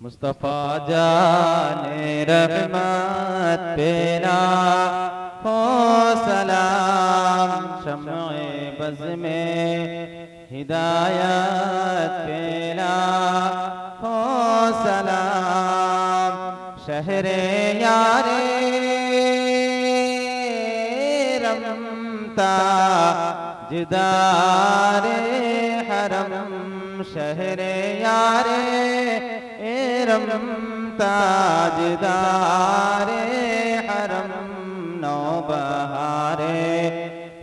मुस्तफ़ा जाने रहमत पे लाखों सलाम, शम्ए बज़ में हिदायत पे लाखों सलाम, शहरे यारे रमता जिदारे हरम, शहरे यारे रमता जिदारे हरम, नौबहारे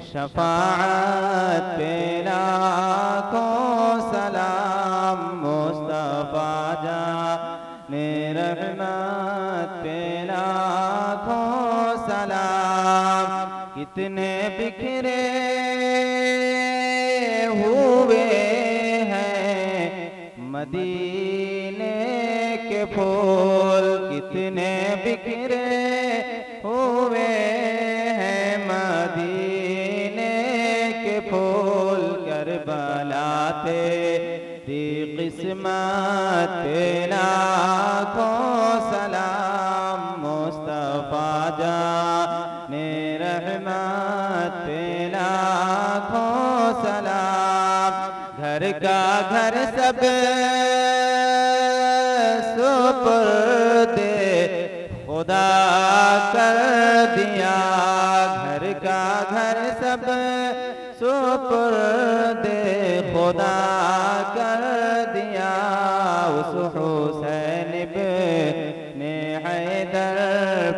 शफाअत पे लाखों सलाम, मुस्तफ़ा जाने रहमत पे लाखों सलाम। कितने बिखरे हुए हैं मदीने के फूल, कितने बिखरे हुए हैं मदीने के फूल, करबला तेरी किस्मत पे लाखों सलाम, मुस्तफ़ा जाने रहमत पे लाखों सलाम। घर का घर सब सुपुर्दे खुदा कर दिया, घर का घर सब सुपुर्दे खुदा कर दिया, उस हुसैन इब्ने हैदर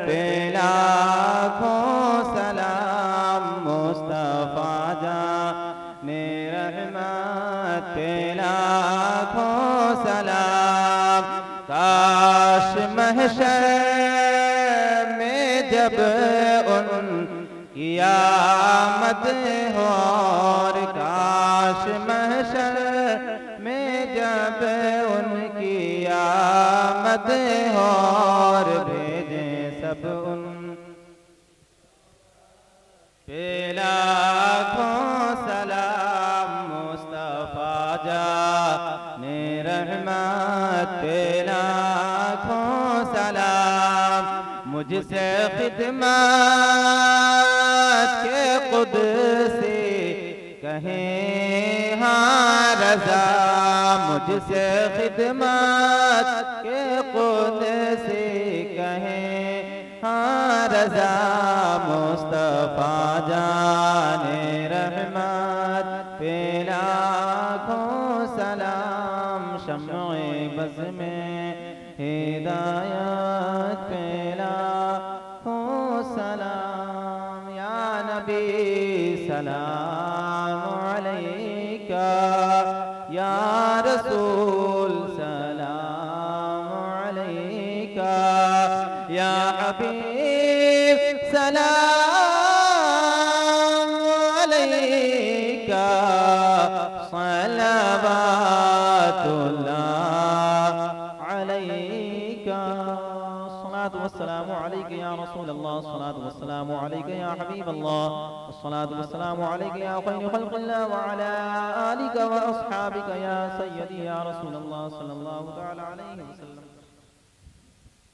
पे लाखों सलाम, मुस्तफ़ा जाने रहमत पे लाखों सलाम। काश महशर में जब उनकी आमद हो, और काश महशर में जब उनकी आमद हो, और भेजें सब उन पे लाखों सलाम, मुस्तफ़ा जाने रहमत पे लाखों सलाम। मुझसे खिदमत के कुदसी कहें हाँ रज़ा, मुझसे खिदमत के कुदसी कहें हाँ रज़ा, मुस्तफ़ा जाने रहमत पे लाखों सलाम, शम्ए बज़ में हिदायत पे लाखों सलाम। या नबी सलाम अलैका, या रसूल सलाम अलैका, या हबीब सलाम अलैका, सलवातुल्लाह अलैका। अस्सलातु वस्सलामु अलैका या रसूल अल्लाह, अस्सलातु वस्सलामु अलैका या हबीब अल्लाह, अस्सलातु वस्सलामु अलैका या खैर खल्क़िल्लाह, व अला आलिका व अस्हाबिका या सय्यदी या रसूल अल्लाह सल्लल्लाहु तआला अलैहि वसल्लम।